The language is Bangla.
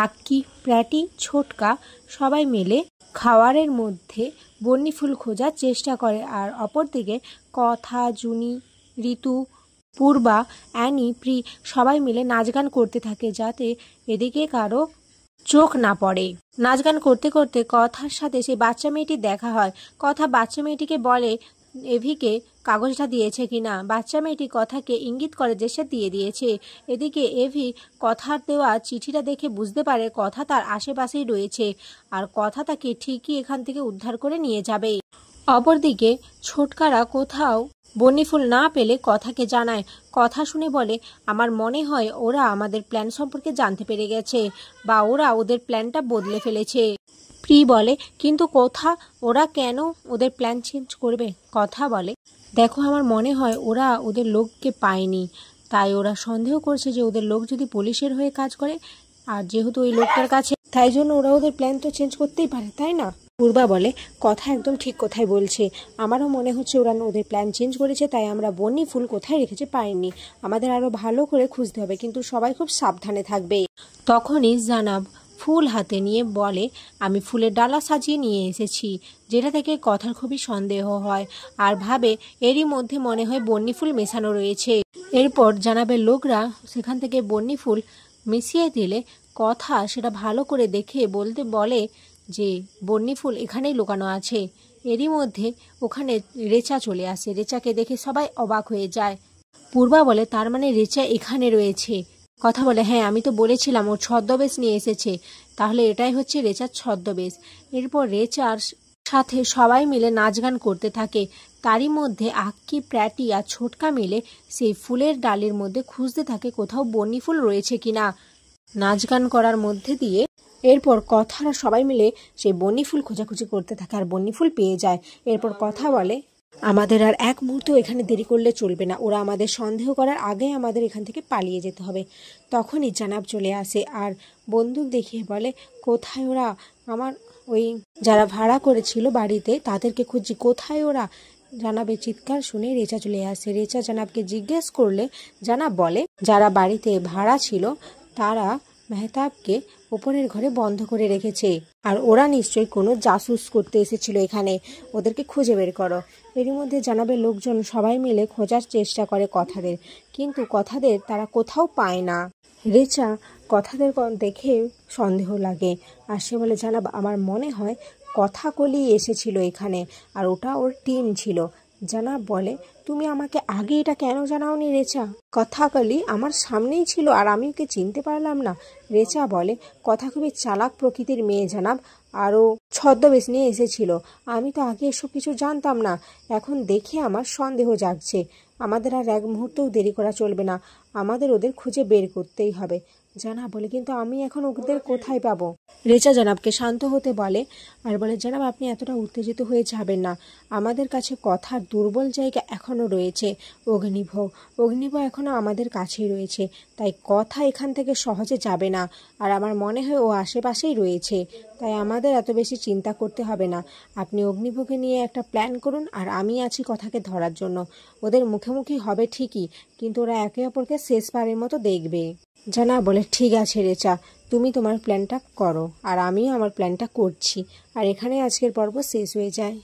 আক্কি, প্র্যাটি, ছোটকা সবাই মিলে খাওয়ারের মধ্যে বন্যি ফুল খোঁজার চেষ্টা করে। আর অপরদিকে কথা, জুনি, ঋতু, পূর্বা, অ্যানি, প্রি সবাই মিলে নাচ গান করতে থাকে যাতে এদিকে কারো চোখ না পড়ে। নাচ গান করতে করতে কথার সাথে সেই বাচ্চা মেয়েটির দেখা হয়। কথা বাচ্চা মেয়েটিকে বলে এভিকে কাগজটা দিয়েছে কিনা। বাচ্চা মেয়েটি কথাকে ইঙ্গিত করে যে সে দিয়ে দিয়েছে। এদিকে এভি কথার দেওয়া চিঠিটা দেখে বুঝতে পারে কথা তার আশেপাশেই রয়েছে আর কথা তাকে ঠিকই এখান থেকে উদ্ধার করে নিয়ে যাবে। অপরদিকে ছোটকারা কোথাও বন্যি ফুল না পেলে কথাকে জানায়। কথা শুনে বলে আমার মনে হয় ওরা আমাদের প্ল্যান সম্পর্কে জানতে পেরে গেছে বা ওরা ওদের প্ল্যানটা বদলে ফেলেছে। প্রি বলে কিন্তু কথা ওরা কেন ওদের প্ল্যান চেঞ্জ করবে। কথা বলে দেখো আমার মনে হয় ওরা ওদের লোককে পায়নি, তাই ওরা সন্দেহ করছে যে ওদের লোক যদি পুলিশের হয়ে কাজ করে আর যেহেতু ওই লোকটার কাছে, তাই জন্য ওরা ওদের প্ল্যান তো চেঞ্জ করতেই পারে, তাই না। পূর্বা বলে কথা একদম ঠিক কথাই বলছে, আমারও মনে হচ্ছে ওরা ওদের প্ল্যান চেঞ্জ করেছে, তাই আমরা বন্যি ফুল কোথায় রেখেছে পাইনি, আমাদের আরো ভালো করে খুঁজতে হবে, কিন্তু সবাই খুব সাবধানে থাকবে। তখনই জানাব ফুল হাতে নিয়ে বলে আমি ফুলের ডালা সাজিয়ে নিয়ে এসেছি, যেটা থেকে কথার খুবই সন্দেহ হয় আর ভাবে এরই মধ্যে মনে হয় বন্যি ফুল মেশানো রয়েছে। এরপর জানাবের লোকরা সেখান থেকে বন্যি ফুল মিশিয়ে দিলে কথা সেটা ভালো করে দেখে বলে যে বন্যি ফুল এখানেই লুকানো আছে। এরই মধ্যে ওখানে রেচা চলে আসে, রেচাকে দেখে সবাই অবাক হয়ে যায়। পূর্বা বলে তার মানে রেচা এখানে রয়েছে। কথা বলে হ্যাঁ আমি তো বলেছিলাম ওর ছদ্মবেশ নিয়ে এসেছে, তাহলে এটাই হচ্ছে রেচার ছদ্মবেশ। এরপর রেচার সাথে সবাই মিলে নাচ গান করতে থাকে। তারই মধ্যে আক্কি, প্র্যাটি আর ছোটকা মিলে সেই ফুলের ডালের মধ্যে খুঁজতে থাকে কোথাও বন্যি ফুল রয়েছে কিনা। নাচ গান করার মধ্যে দিয়ে এরপর কথারা সবাই মিলে সেই বন্যি ফুল খোঁজাখুঁজি করতে থাকে আর বন্যি ফুল পেয়ে যায়। এরপর কথা বলে আমাদের আর এক মুহূর্ত এখানে দেরি করলে চলবে না, ওরা আমাদের সন্দেহ করার আগে আমাদের এখান থেকে পালিয়ে যেতে হবে। তখনই জানাব চলে আসে আর বন্দুক দেখিয়ে বলে কোথায় ওরা, আমার ওই যারা ভাড়া করেছিল বাড়িতে তাদেরকে খুঁজছি, কোথায় ওরা। জানাবের চিৎকার শুনে রেচা চলে আসে। রেচা জানাবকে জিজ্ঞেস করলে জানাব বলে যারা বাড়িতে ভাড়া ছিল তারা মেহতাবকে উপরের ঘরে বন্ধ করে রেখেছে আর ওরা নিশ্চয়ই কোনো জাসুস করতে এসেছিল এখানে, ওদেরকে খুঁজে বের করো। এরই মধ্যে জানাবের লোকজন সবাই মিলে খোঁজার চেষ্টা করে কথাদের, কিন্তু কথাদের তারা কোথাও পায় না। রেচা কথাদের দেখে সন্দেহ লাগে আর সে বলে জানাব আমার মনে হয় কথাকলি এসেছিল এখানে আর ওটা ওর টিম ছিল। জানাব বলে তুমি আমাকে আগে এটা কেন জানাওনি রেচা, কথাকলি আমার সামনেই ছিল আর আমি ওকে চিনতে পারলাম না। রেচা বলে কথা খুবই চালাক প্রকৃতির মেয়ে জানাব, আরও ছদ্মবেশ নিয়ে এসেছিল, আমি তো আগে এসব কিছু জানতাম না, এখন দেখে আমার সন্দেহ জাগছে, আমাদের আর এক মুহূর্তেও দেরি করা চলবে না, আমাদের ওদের খুঁজে বের করতেই হবে। জানাব বলে কিন্তু আমি এখন ওদের কোথায় পাবো। রেচা জানাবকে শান্ত হতে বলে আর বলে জানাব আপনি এতটা উত্তেজিত হয়ে যাবেন না, আমাদের কাছে কথার দুর্বল জায়গা এখনও রয়েছে, অগ্নিভোগ এখনও আমাদের কাছেই রয়েছে, তাই কথা এখান থেকে সহজে যাবে না আর আমার মনে হয় ও আশেপাশেই রয়েছে, তাই আমাদের এত বেশি চিন্তা করতে হবে না, আপনি অগ্নিভোগে নিয়ে একটা প্ল্যান করুন আর আমি আছি কথাকে ধরার জন্য, ওদের মুখোমুখি হবে ঠিকই কিন্তু ওরা একে অপরকে শেষবারের মতো দেখবে। জানা বলে ঠিক আছে রেচা, তুমি তোমার প্ল্যানটা করো আর আমিও আমার প্ল্যানটা করছি, আর এখানে আজকের পর্ব শেষ হয়ে যায়।